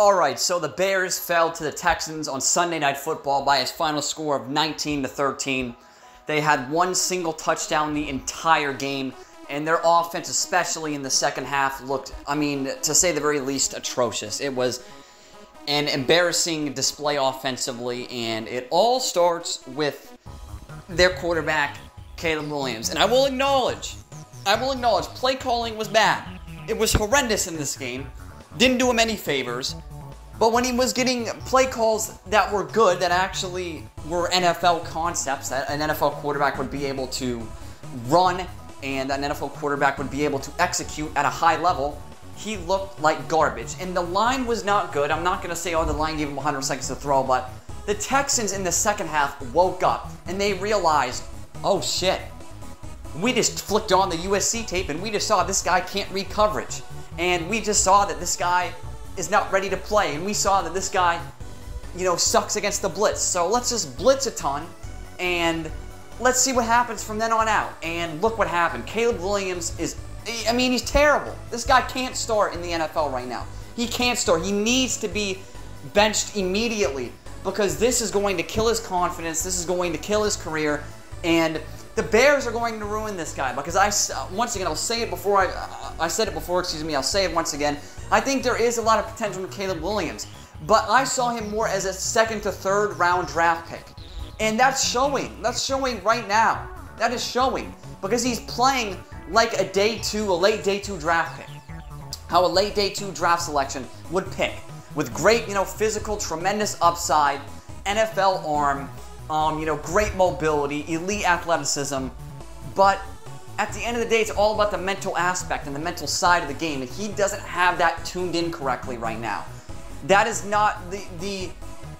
Alright, so the Bears fell to the Texans on Sunday Night Football by a final score of 19-13. They had one single touchdown the entire game, and their offense, especially in the second half, looked, to say the very least, atrocious. It was an embarrassing display offensively, and it all starts with their quarterback, Caleb Williams. And I will acknowledge, play calling was bad. It was horrendous in this game. Didn't do him any favors. But when he was getting play calls that were good, that actually were NFL concepts, that an NFL quarterback would be able to run and an NFL quarterback would be able to execute at a high level, he looked like garbage. And the line was not good. I'm not going to say, oh, the line gave him 100 seconds to throw, but the Texans in the second half woke up and they realized, oh shit, we just flicked on the USC tape and we just saw this guy can't read coverage. And we just saw that this guy is not ready to play. And we saw that this guy, sucks against the blitz. So let's just blitz a ton and let's see what happens from then on out. And look what happened. Caleb Williams is, he's terrible. This guy can't start in the NFL right now. He can't start. He needs to be benched immediately because this is going to kill his confidence. This is going to kill his career. And the Bears are going to ruin this guy because once again, I'll say it before I said it before, I'll say it once again. I think there is a lot of potential in Caleb Williams, but I saw him more as a second to third round draft pick. And that's showing. That's showing right now. That is showing because he's playing like a late day two draft pick. How a late day two draft selection would pick with great, physical, tremendous upside, NFL arm, great mobility, elite athleticism, but at the end of the day, it's all about the mental aspect and the mental side of the game, and he doesn't have that tuned in correctly right now. That is not the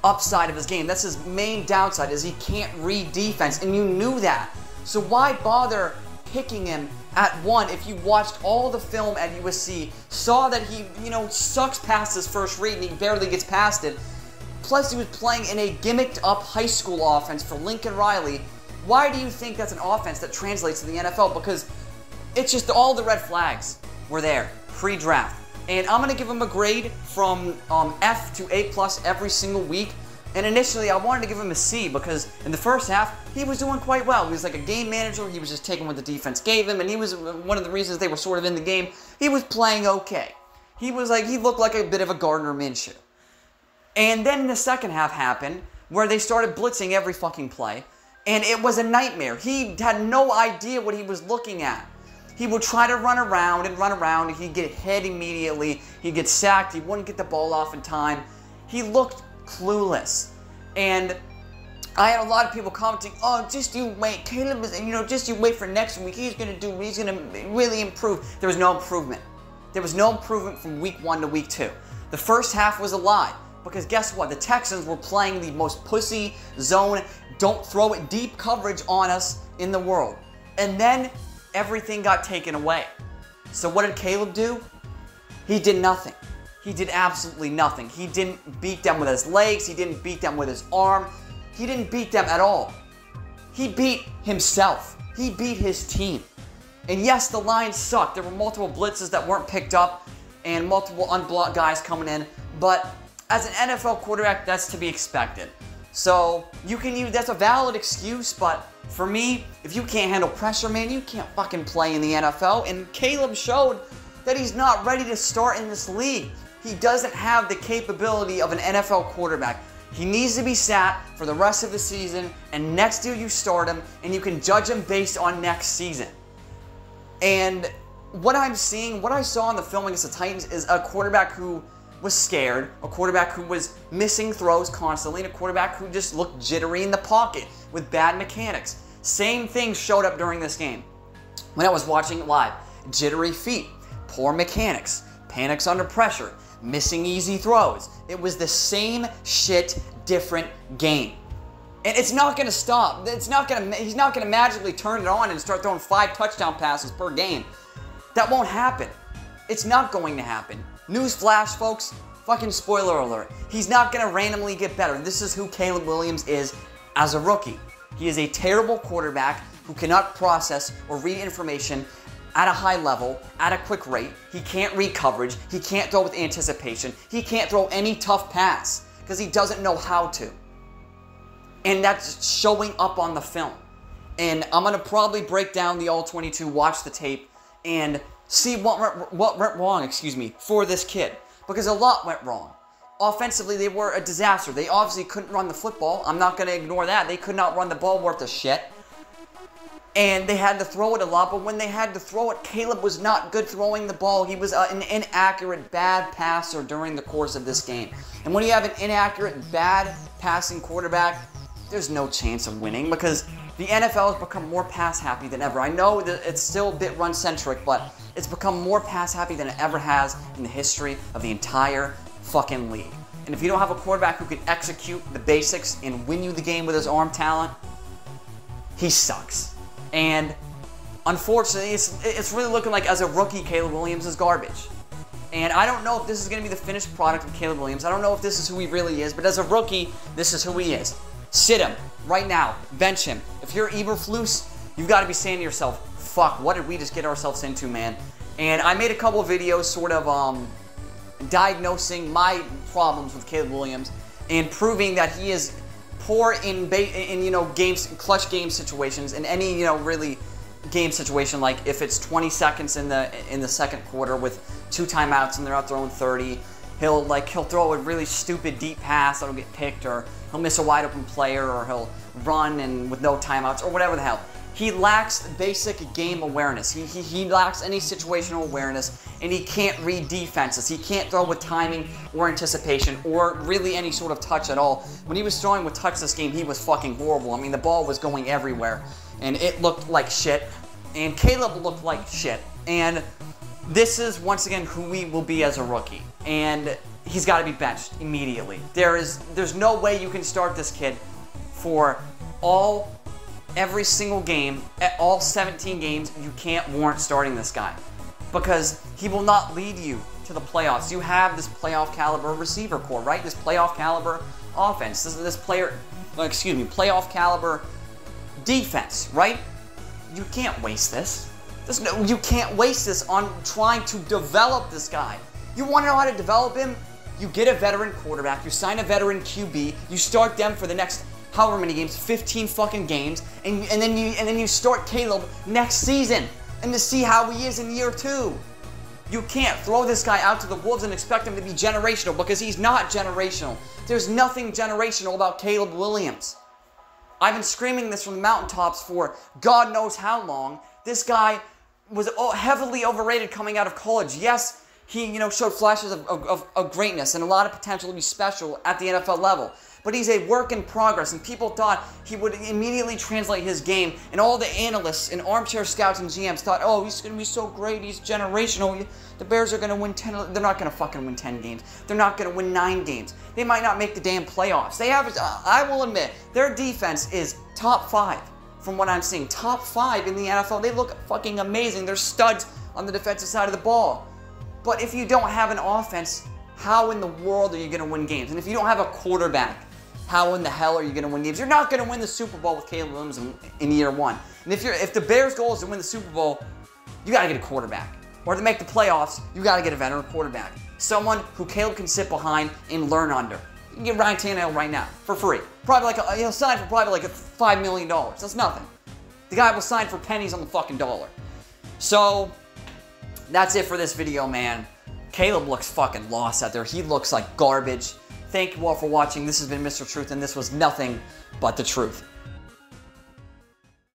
upside of his game. That's his main downside, is he can't read defense, and you knew that. So why bother picking him at 1 if you watched all the film at USC, saw that he, sucks past his first read and he barely gets past it. Plus, he was playing in a gimmicked-up high school offense for Lincoln Riley. Why do you think that's an offense that translates to the NFL? Because it's just all the red flags were there pre-draft. And I'm going to give him a grade from F to A+ every single week. And initially, I wanted to give him a C because in the first half, he was doing quite well. He was like a game manager. He was just taking what the defense gave him, and he was one of the reasons they were sort of in the game. He was playing okay. He looked like a bit of a Gardner Minshew. And then the second half happened where they started blitzing every fucking play. And it was a nightmare. He had no idea what he was looking at. He would try to run around, and he'd get hit immediately. He'd get sacked. He wouldn't get the ball off in time. He looked clueless. And I had a lot of people commenting, oh, just you wait. Caleb is, just you wait for next week. He's going to really improve. There was no improvement. There was no improvement from week 1 to week 2. The first half was a lie. Because guess what? The Texans were playing the most pussy zone, don't throw it deep coverage on us in the world. And then everything got taken away. So what did Caleb do? He did nothing. He did absolutely nothing. He didn't beat them with his legs. He didn't beat them with his arm. He didn't beat them at all. He beat himself. He beat his team. And yes, the line sucked. There were multiple blitzes that weren't picked up and multiple unblocked guys coming in. But as an NFL quarterback, that's to be expected. So you can use, that's a valid excuse, but for me, if you can't handle pressure, man, you can't fucking play in the NFL. And Caleb showed that he's not ready to start in this league. He doesn't have the capability of an NFL quarterback. He needs to be sat for the rest of the season, and next year you start him, and you can judge him based on next season. And what I'm seeing, what I saw in the film against the Titans is a quarterback who was scared, a quarterback who was missing throws constantly, and a quarterback who just looked jittery in the pocket with bad mechanics. Same thing showed up during this game when I was watching it live. Jittery feet, poor mechanics, panics under pressure, missing easy throws. It was the same shit, different game. And it's not going to stop. He's not going to magically turn it on and start throwing 5 touchdown passes per game. That won't happen. It's not going to happen. Newsflash, folks, fucking spoiler alert. He's not going to randomly get better. This is who Caleb Williams is as a rookie. He is a terrible quarterback who cannot process or read information at a high level, at a quick rate. He can't read coverage. He can't throw with anticipation. He can't throw any tough pass because he doesn't know how to. And that's showing up on the film. And I'm going to probably break down the All-22, watch the tape, and see what went wrong, for this kid. Because a lot went wrong. Offensively, they were a disaster. They obviously couldn't run the football. I'm not going to ignore that. They could not run the ball worth a shit. And they had to throw it a lot, but when they had to throw it, Caleb was not good throwing the ball. He was an inaccurate, bad passer during the course of this game. And when you have an inaccurate, bad passing quarterback, there's no chance of winning because the NFL has become more pass-happy than ever. I know that it's still a bit run-centric, but it's become more pass-happy than it ever has in the history of the entire fucking league. And if you don't have a quarterback who can execute the basics and win you the game with his arm talent, he sucks. And unfortunately, it's really looking like as a rookie, Caleb Williams is garbage. And I don't know if this is going to be the finished product of Caleb Williams. I don't know if this is who he really is, but as a rookie, this is who he is. Sit him right now. Bench him. If you're Eberflus, you've got to be saying to yourself, fuck, what did we just get ourselves into, man? And I made a couple of videos sort of diagnosing my problems with Caleb Williams and proving that he is poor in games, clutch game situations, in any really game situation. Like if it's 20 seconds in the second quarter with 2 timeouts and they're out throwing 30, he'll throw a really stupid deep pass that'll get picked, or he'll miss a wide open player, or he'll run and with no timeouts, or whatever the hell. He lacks basic game awareness. He lacks any situational awareness, and he can't read defenses. He can't throw with timing or anticipation or really any sort of touch at all. When he was throwing with touch this game, he was fucking horrible. I mean, the ball was going everywhere, and it looked like shit, and Caleb looked like shit. And this is, once again, who he will be as a rookie, and he's got to be benched immediately. There's no way you can start this kid for every single game, at all 17 games. You can't warrant starting this guy because he will not lead you to the playoffs. You have this playoff caliber receiver core, right? This playoff caliber offense, playoff caliber defense, right? You can't waste this. You can't waste this on trying to develop this guy. You want to know how to develop him? You get a veteran quarterback, you sign a veteran QB, you start them for the next however many games, 15 fucking games, and then you start Caleb next season and to see how he is in year 2. You can't throw this guy out to the wolves and expect him to be generational because he's not generational. There's nothing generational about Caleb Williams. I've been screaming this from the mountaintops for God knows how long. This guy was heavily overrated coming out of college. Yes, he showed flashes of greatness and a lot of potential to be special at the NFL level. But he's a work in progress, and people thought he would immediately translate his game, and all the analysts and armchair scouts and GMs thought, oh, he's going to be so great, he's generational, the Bears are going to win 10, they're not going to fucking win 10 games, they're not going to win 9 games, they might not make the damn playoffs. They have, I will admit, their defense is top 5 from what I'm seeing, top 5 in the NFL. They look fucking amazing, they're studs on the defensive side of the ball. But if you don't have an offense, how in the world are you going to win games? And if you don't have a quarterback, how in the hell are you going to win games? You're not going to win the Super Bowl with Caleb Williams in year 1. And if the Bears' goal is to win the Super Bowl, you got to get a quarterback. Or to make the playoffs, you got to get a veteran quarterback. Someone who Caleb can sit behind and learn under. You can get Ryan Tannehill right now for free. Probably he'll sign for probably like $5 million. That's nothing. The guy will sign for pennies on the fucking dollar. So that's it for this video, man. Caleb looks fucking lost out there. He looks like garbage. Thank you all for watching. This has been Mr. Truth, and this was nothing but the truth.